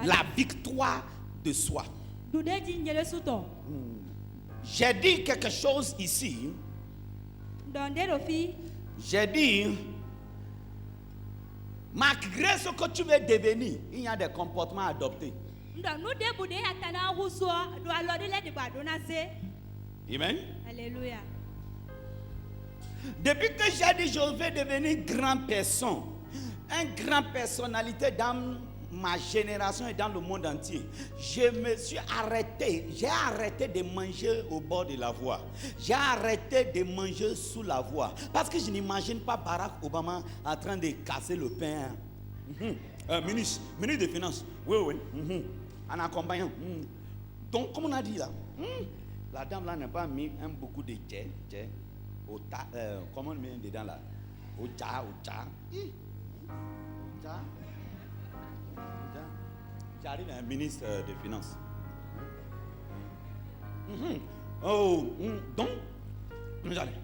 La victoire de soi. J'ai dit quelque chose ici. J'ai dit, malgré ce que tu veux devenir, il y a des comportements adoptés. Amen. Alléluia. Depuis que j'ai dit je vais devenir grande personne, une grande personnalité dans ma génération et dans le monde entier, je me suis arrêté. J'ai arrêté de manger au bord de la voie. J'ai arrêté de manger sous la voie. Parce que je n'imagine pas Barack Obama en train de casser le pain. Ministre des Finances. Oui. En accompagnant. Donc, comme on a dit là, la dame là n'a pas mis beaucoup de thé. Comment on met dedans là? Au tcha. J'arrive à un ministre des Finances.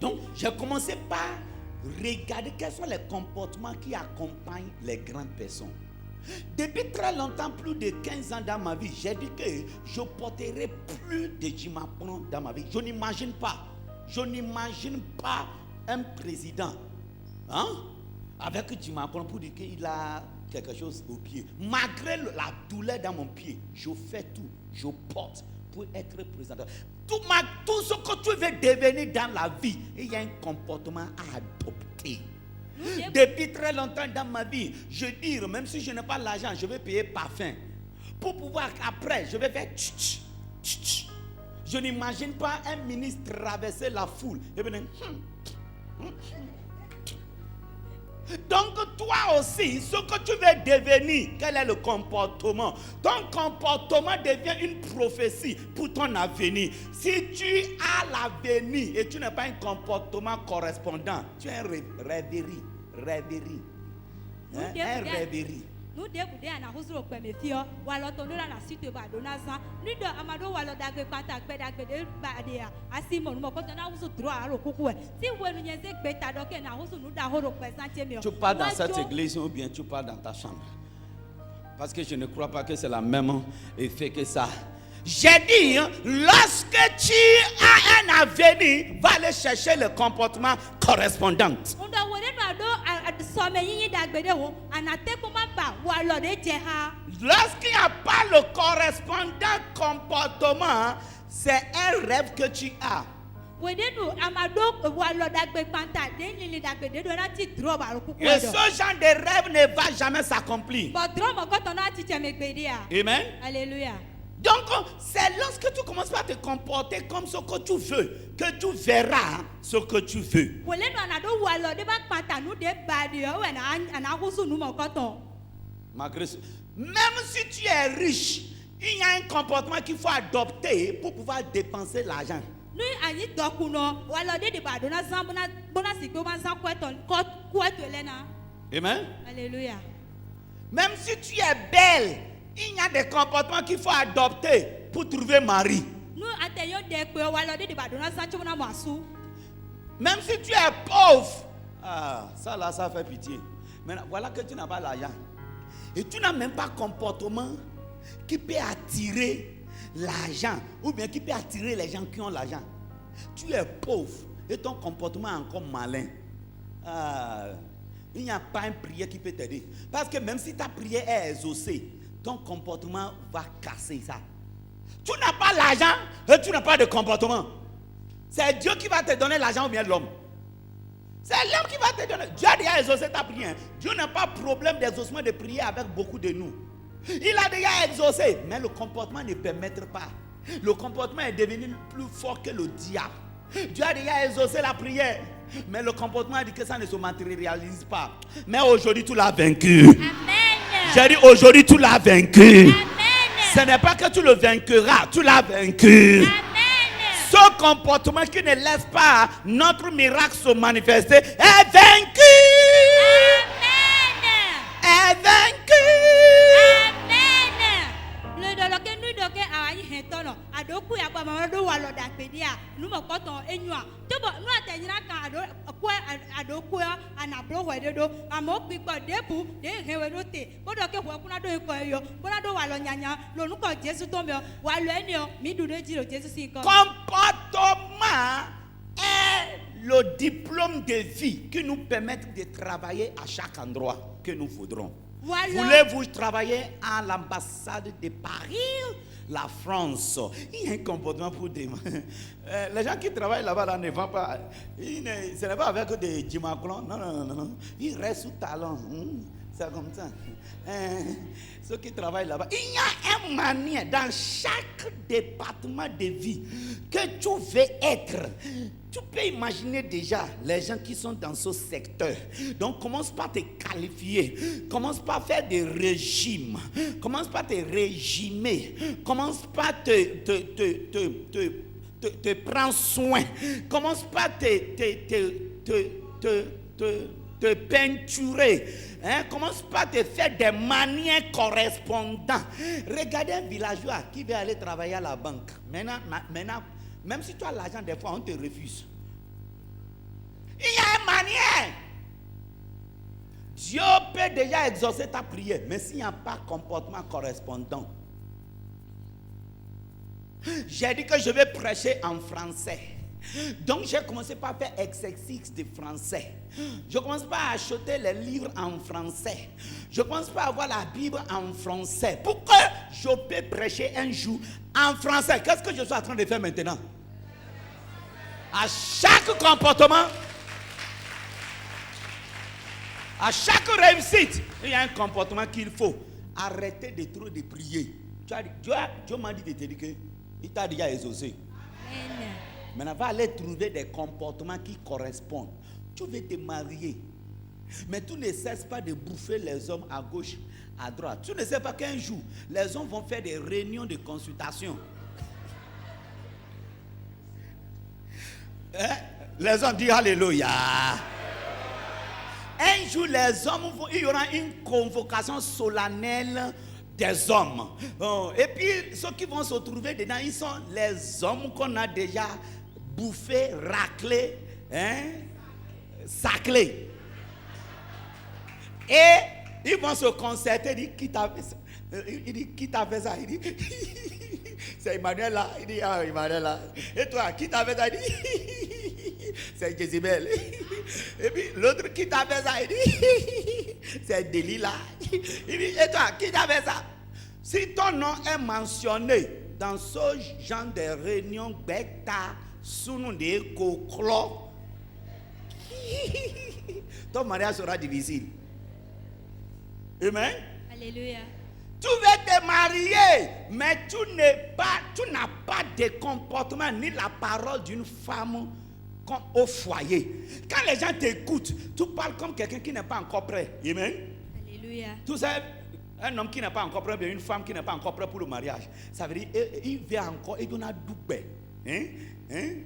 Donc, j'ai commencé par regarder quels sont les comportements qui accompagnent les grandes personnes. Depuis très longtemps, plus de 15 ans dans ma vie, j'ai dit que je porterai plus de Jimapron dans ma vie. Je n'imagine pas un président avec Jimapron pour dire qu'il a quelque chose au pied. Malgré la douleur dans mon pied, je fais tout, je porte pour être président. Tout ce que tu veux devenir dans la vie, il y a un comportement à adopter. Depuis très longtemps dans ma vie, je dis, même si je n'ai pas l'argent, je vais payer parfum. Pour pouvoir après, je vais faire tch. Je n'imagine pas un ministre traverser la foule. Et bien, donc toi aussi, ce que tu veux devenir, quel est le comportement? Ton comportement devient une prophétie pour ton avenir. Si tu as l'avenir et tu n'as pas un comportement correspondant, tu es un rêverie. Un rêverie. Nous débouder à la hausse au premier fio, ou alors ton la suite va donner ça. Nous de Amado ou alors d'agre contact, pédagre badia, à Simon, mon coton a aussi droit à l'ocoué. Si vous nous y êtes bêta, donc il y a aussi nous d'ahoro présenter. Tu pars dans cette église ou bien tu pars dans ta chambre? Parce que je ne crois pas que c'est la même effet que ça. J'ai dit, lorsque tu as un avenir, va aller chercher le comportement correspondant. Lorsqu'il n'y a pas le correspondant comportement, c'est un rêve que tu as. Et ce genre de rêve ne va jamais s'accomplir. Amen. Alléluia. Donc, c'est lorsque tu commences par te comporter comme ce que tu veux, que tu verras ce que tu veux. Même si tu es riche, il y a un comportement qu'il faut adopter pour pouvoir dépenser l'argent. Amen. Alléluia. Même si tu es belle, il y a des comportements qu'il faut adopter pour trouver mari. Même si tu es pauvre, ça là, ça fait pitié. Maintenant, voilà que tu n'as pas l'argent. Et tu n'as même pas comportement qui peut attirer l'argent, ou bien qui peut attirer les gens qui ont l'argent. Tu es pauvre et ton comportement est encore malin. Il n'y a pas une prière qui peut t'aider. Parce que même si ta prière est exaucée, ton comportement va casser ça. Tu n'as pas l'argent et tu n'as pas de comportement. C'est Dieu qui va te donner l'argent ou bien l'homme. C'est l'homme qui va te donner. Dieu a déjà exaucé ta prière. Dieu n'a pas de problème d'exaucement de prière avec beaucoup de nous. Il a déjà exaucé, mais le comportement ne permet pas. Le comportement est devenu plus fort que le diable. Dieu a déjà exaucé la prière, mais le comportement a dit que ça ne se matérialise pas. Mais aujourd'hui, tu l'as vaincu. Amen. J'ai dit aujourd'hui tu l'as vaincu. Amen. Ce n'est pas que tu le vaincras, tu l'as vaincu. Amen. Ce comportement qui ne laisse pas notre miracle se manifester est vaincu. Amen. Est vaincu. Amen. Le doloke nu doke ayi hetono adoku ya kwa mamado walo da pedia nu mo koton enua tobo nu atenyira kan adoku adoku anablo ho de do amo pipo debu de hewe do te bodo ke ho kuna do ko yo bona do wa lo nyanya lo nu ko Jesu to me wa lo eni o mi du de jiro Jesu si ko. Comportement est le diplôme de vie qui nous permet de travailler à chaque endroit que nous voudrons. Voulez-vous travailler à l'ambassade de Paris, la France? Il y a un comportement pour des... les gens qui travaillent là-bas là, ne vont pas... ce n'est pas avec des Jimaclons. Non. Ils restent sous talent. C'est comme ça. Ceux qui travaillent là-bas. Il y a une manière dans chaque département de vie que tu veux être. Tu peux imaginer déjà les gens qui sont dans ce secteur. Donc commence par te qualifier. Commence par faire des régimes. Commence par te régimer. Commence par te prendre soin. Commence par te peinturer. Commence par te faire des manières correspondantes. Regardez un villageois qui veut aller travailler à la banque. Maintenant, même si tu as l'argent, des fois, on te refuse. Il y a une manière. Dieu peut déjà exaucer ta prière, mais s'il n'y a pas de comportement correspondant. J'ai dit que je vais prêcher en français. Donc j'ai commencé par faire exercice de français. Je commence par acheter les livres en français. Je commence par avoir la Bible en français. Pourquoi je peux prêcher un jour en français? Qu'est-ce que je suis en train de faire maintenant? À chaque comportement, à chaque réussite, il y a un comportement qu'il faut. Arrêtez de trop de prier. Dieu m'a dit de te dire qu'il t'a déjà exaucé. Amen. Maintenant, va aller trouver des comportements qui correspondent. Tu veux te marier, mais tu ne cesses pas de bouffer les hommes à gauche, à droite. Tu ne sais pas qu'un jour, les hommes vont faire des réunions de consultation. Les hommes disent Alléluia. Un jour, les hommes il y aura une convocation solennelle des hommes. Et puis, ceux qui vont se trouver dedans, ils sont les hommes qu'on a déjà bouffés, raclés, saclés. Et ils vont se concerter, ils disent, qui t'a fait ça? Il dit, qui t'a fait ça? Il dit, c'est Emmanuel là. Il dit, ah, Emmanuel là. Et toi, qui t'a fait ça? Il dit, c'est Jézabel. Et puis l'autre qui t'a fait ça, il dit, c'est Delilah. Il dit, et toi, qui t'a fait ça? Si ton nom est mentionné dans ce genre de réunion, Beta, Sununde, Koklo, ton mariage sera difficile. Amen. Alléluia. Tu veux te marier, mais tu n'as pas de comportement ni la parole d'une femme comme au foyer. Quand les gens t'écoutent, tu parles comme quelqu'un qui n'est pas encore prêt. Amen. Alléluia. Tu sais, un homme qui n'est pas encore prêt, bien une femme qui n'est pas encore prête pour le mariage, ça veut dire il veut encore, il donne un double.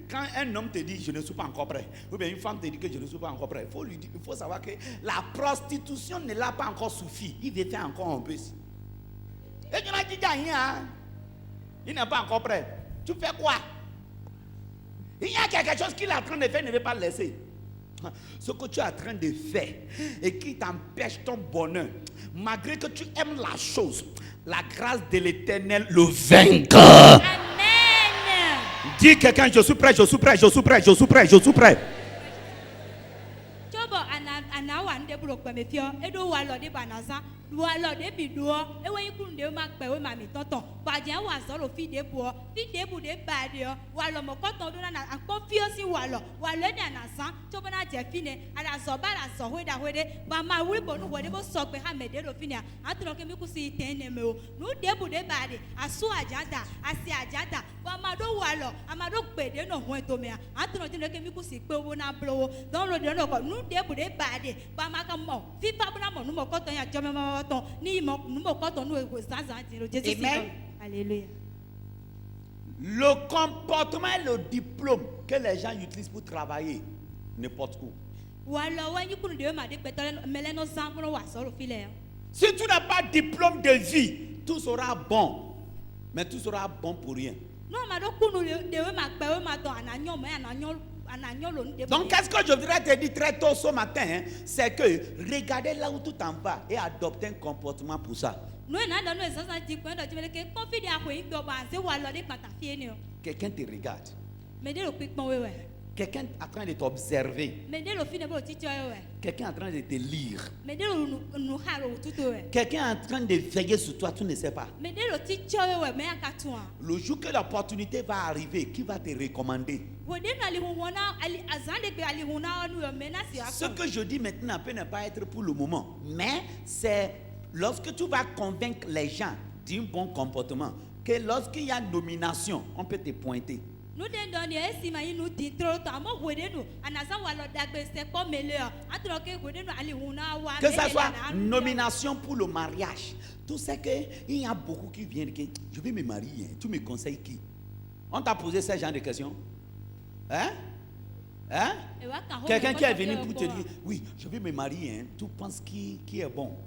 Quand un homme te dit je ne suis pas encore prêt, ou bien une femme te dit que je ne suis pas encore prêt, il faut savoir que la prostitution ne l'a pas encore suffi. Il veut faire encore un peu. Et tu n'as dit rien. Il n'est pas encore prêt. Tu fais quoi? Il y a quelque chose qu'il est en train de faire, il ne veut pas le laisser. Ce que tu es en train de faire et qui t'empêche ton bonheur, malgré que tu aimes la chose, la grâce de l'Éternel le vaincra. Amen. Dis quelqu'un, je suis prêt, je suis prêt, je suis prêt, je suis prêt, je suis prêt. Anawande bulo kwa mefio edo walo de banaza walo de biduo ewe yikunde ma pe we mami tonton baje wa zoro fi de bu de badio walo mokoton do na akofio si walo de anasan to bona je fine ala so bara so hoda hode ba ma wi bonu wode bo so pe ha mede do fine aturo ke mi ku si teneme o nu de bade asu ajada asi ajada ba ma do walo amado pede no ho to me aturo je ke mi ku si pe wo na blowo don lo de no ko nu de bade ba ma ka mo fifa buna mo nu mo koton ya jome mo ton ni mo nu mo koton nu ego zanzan ti ro Jésus. Amen. Alléluia. Le comportement est le diplôme que les gens utilisent pour travailler n'importe où. Si tu n'as pas de diplôme de vie, tout sera bon, mais tout sera bon pour rien. Donc, qu'est-ce que je voudrais te dire très tôt ce matin, hein, c'est que regardez là où tout en va et adoptez un comportement pour ça. Quelqu'un te regarde. Quelqu'un est en train de t'observer. Quelqu'un est en train de te lire. Quelqu'un est en train de veiller sur toi, tu ne sais pas. Le jour que l'opportunité va arriver, qui va te recommander? Ce que je dis maintenant peut ne pas être pour le moment, mais c'est lorsque tu vas convaincre les gens d'un bon comportement, que lorsqu'il y a nomination, on peut te pointer. Que ce soit nomination pour le mariage. Tu sais qu'il y a beaucoup qui viennent que je vais me marier. Tu me conseilles qui? On t'a posé ce genre de questions? Hein? Hein? Quelqu'un qui est venu pour te dire oui, je vais me marier. Hein. Tu penses qui est bon?